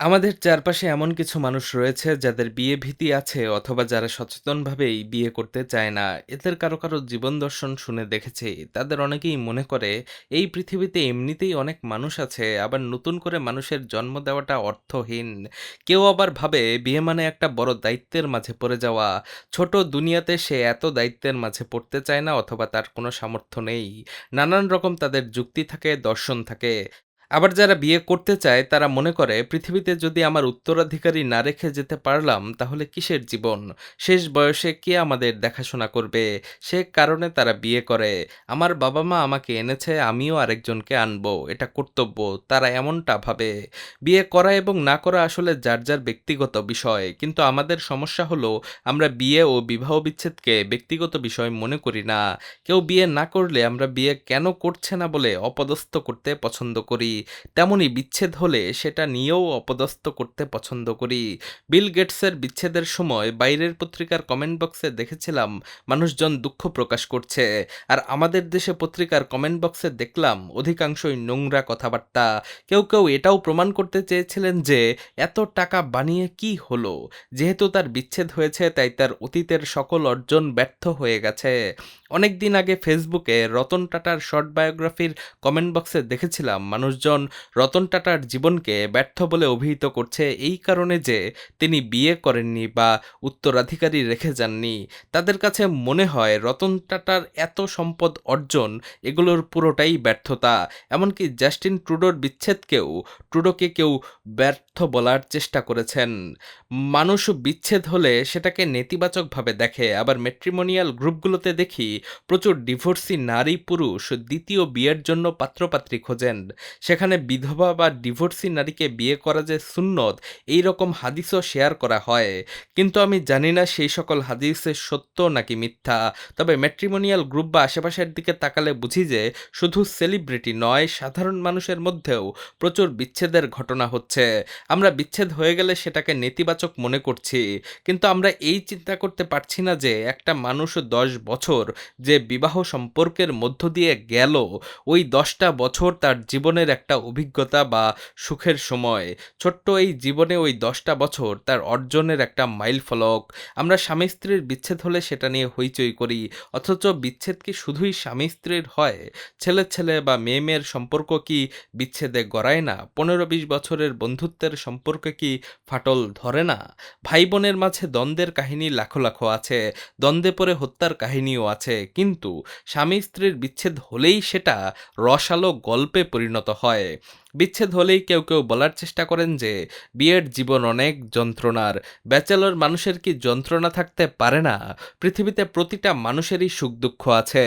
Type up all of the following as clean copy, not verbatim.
আমাদের চারপাশে এমন কিছু মানুষ রয়েছে যাদের বিয়ে ভীতি আছে অথবা যারা সচেতনভাবেই বিয়ে করতে চায় না। এদের কারো কারো জীবন দর্শন শুনে দেখেছি, তাদের অনেকেই মনে করে এই পৃথিবীতে এমনিতেই অনেক মানুষ আছে, আবার নতুন করে মানুষের জন্ম দেওয়াটা অর্থহীন। কেউ আবার ভাবে বিয়ে মানে একটা বড় দায়িত্বের মাঝে পড়ে যাওয়া। ছোট দুনিয়াতে সে এত দায়িত্বের মাঝে পড়তে চায় না, অথবা তার কোনো সামর্থ্য নেই। নানান রকম তাদের যুক্তি থাকে, দর্শন থাকে। আবার যারা বিয়ে করতে চায় তারা মনে করে পৃথিবীতে যদি আমার উত্তরাধিকারী না রেখে যেতে পারলাম তাহলে কিসের জীবন, শেষ বয়সে কে আমাদের দেখাশোনা করবে। সে কারণে তারা বিয়ে করে। আমার বাবা মা আমাকে এনেছে, আমিও আরেকজনকে আনবো, এটা কর্তব্য, তারা এমনটা ভাবে। বিয়ে করা এবং না করা আসলে যার যার ব্যক্তিগত বিষয়, কিন্তু আমাদের সমস্যা হলো আমরা বিয়ে ও বিবাহ বিচ্ছেদকে ব্যক্তিগত বিষয় মনে করি না। কেউ বিয়ে না করলে আমরা বিয়ে কেন করছে না বলে অপদস্থ করতে পছন্দ করি, তেমনি বিচ্ছেদ হলে সেটা নিয়েও অপদস্থ করতে পছন্দ করি। বিল গেটসের বিচ্ছেদের সময় বাইরের পত্রিকার কমেন্ট বক্সে দেখেছিলাম মানুষজন দুঃখ প্রকাশ করছে, আর আমাদের দেশে পত্রিকার কমেন্ট বক্সে দেখলাম অধিকাংশই নোংরা কথাবার্তা। কেউ কেউ এটাও প্রমাণ করতে চেয়েছিলেন যে এত টাকা বানিয়ে কি হলো, যেহেতু তার বিচ্ছেদ হয়েছে তাই তার অতীতের সকল অর্জন ব্যর্থ হয়ে গেছে। অনেক দিন আগে ফেসবুকে রতন টাটার শর্ট বায়োগ্রাফির কমেন্ট বক্সে দেখেছিলাম মানুষজন রতন টাটার জীবনকে ব্যর্থ বলে অভিহিত করছে এই কারণে যে তিনি বিয়ে করেননি বা উত্তরাধিকারী রেখে যাননি। তাদের কাছে মনে হয় রতন টাটার এত সম্পদ অর্জন, এগুলোর পুরোটাই ব্যর্থতা। এমনকি জাস্টিন ট্রুডোর বিচ্ছেদকেও ট্রুডোকে কেউ ব্যর্থ বলার চেষ্টা করেছেন। মানুষ বিচ্ছেদ হলে সেটাকে নেতিবাচকভাবে দেখে, আবার ম্যাট্রিমোনিয়াল গ্রুপগুলোতে দেখি প্রচুর ডিভোর্সি নারী পুরুষ দ্বিতীয় বিয়ের জন্য পাত্রপাত্রী খোঁজেন। সেখানে বিধবা বা ডিভোর্সি নারীকে বিয়ে করা যে সুন্নত, এই রকম হাদিসও শেয়ার করা হয়। কিন্তু আমি জানি না সেই সকল হাদিসের সত্য নাকি মিথ্যা। তবে ম্যাট্রিমোনিয়াল গ্রুপ বা আশেপাশের দিকে তাকালে বুঝি যে শুধু সেলিব্রিটি নয়, সাধারণ মানুষের মধ্যেও প্রচুর বিচ্ছেদের ঘটনা হচ্ছে। আমরা বিচ্ছেদ হয়ে গেলে সেটাকে নেতিবাচক মনে করছি, কিন্তু আমরা এই চিন্তা করতে পারছি না যে একটা মানুষ 10 বছর যে বিবাহ সম্পর্কের মধ্য দিয়ে গেল, ওই 10টা বছর তার জীবনের একটা অভিজ্ঞতা বা সুখের সময়। ছোট্ট এই জীবনে ওই 10টা বছর তার অর্জনের একটা মাইল ফলক। আমরা স্বামী স্ত্রীর বিচ্ছেদ হলে সেটা নিয়ে হইচই করি, অথচ বিচ্ছেদ কি শুধুই স্বামী স্ত্রীর হয়? ছেলে ছেলে বা মেয়ে মেয়ের সম্পর্ক কি বিচ্ছেদে গড়ায় না? 15-20 বছরের বন্ধুত্বের সম্পর্কে কি ফাটল ধরে না? ভাই বোনের মাঝে দ্বন্দ্বের কাহিনী লাখো লাখো আছে, দ্বন্দ্বে পড়ে হত্যার কাহিনীও আছে, কিন্তু স্বামী স্ত্রীর বিচ্ছেদ হলেই সেটা রসালো গল্পে পরিণত হয়। বিচ্ছেদ হলেই কেউ কেউ বলার চেষ্টা করেন যে বিয়ের জীবন অনেক যন্ত্রণার। ব্যাচেলর মানুষের কি যন্ত্রণা থাকতে পারে না? পৃথিবীতে প্রতিটা মানুষেরই সুখ দুঃখ আছে।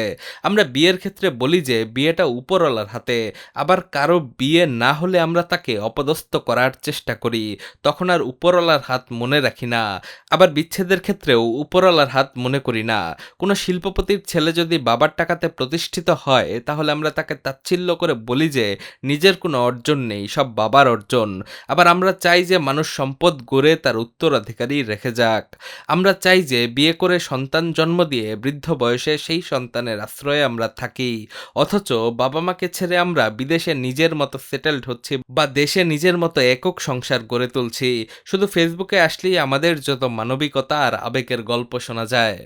আমরা বিয়ের ক্ষেত্রে বলি যে বিয়েটা উপরওয়ালার হাতে, আবার কারো বিয়ে না হলে আমরা তাকে অপদস্থ করার চেষ্টা করি, তখন আর উপরওয়ালার হাত মনে রাখি না। আবার বিচ্ছেদের ক্ষেত্রেও উপরওয়ালার হাত মনে করি না। কোনো শিল্পপতির ছেলে যদি বাবার টাকাতে প্রতিষ্ঠিত হয় তাহলে আমরা তাকে তাচ্ছিল্য করে বলি যে নিজের কোনো অর্জন নেই, সব বাবার অর্জন। আবার আমরা চাই যে মানুষ সম্পদ গড়ে তার উত্তরাধিকারী রেখে যাক। আমরা চাই যে বিয়ে করে সন্তান জন্ম দিয়ে বৃদ্ধ বয়সে সেই সন্তানের আশ্রয়ে আমরা থাকি, অথচ বাবা মাকে ছেড়ে আমরা বিদেশে নিজের মতো সেটেলড হচ্ছি বা দেশে নিজের মতো একক সংসার গড়ে তুলছি। শুধু ফেসবুকে আসলেই আমাদের যত মানবিকতা আর আবেগের গল্প শোনা যায়।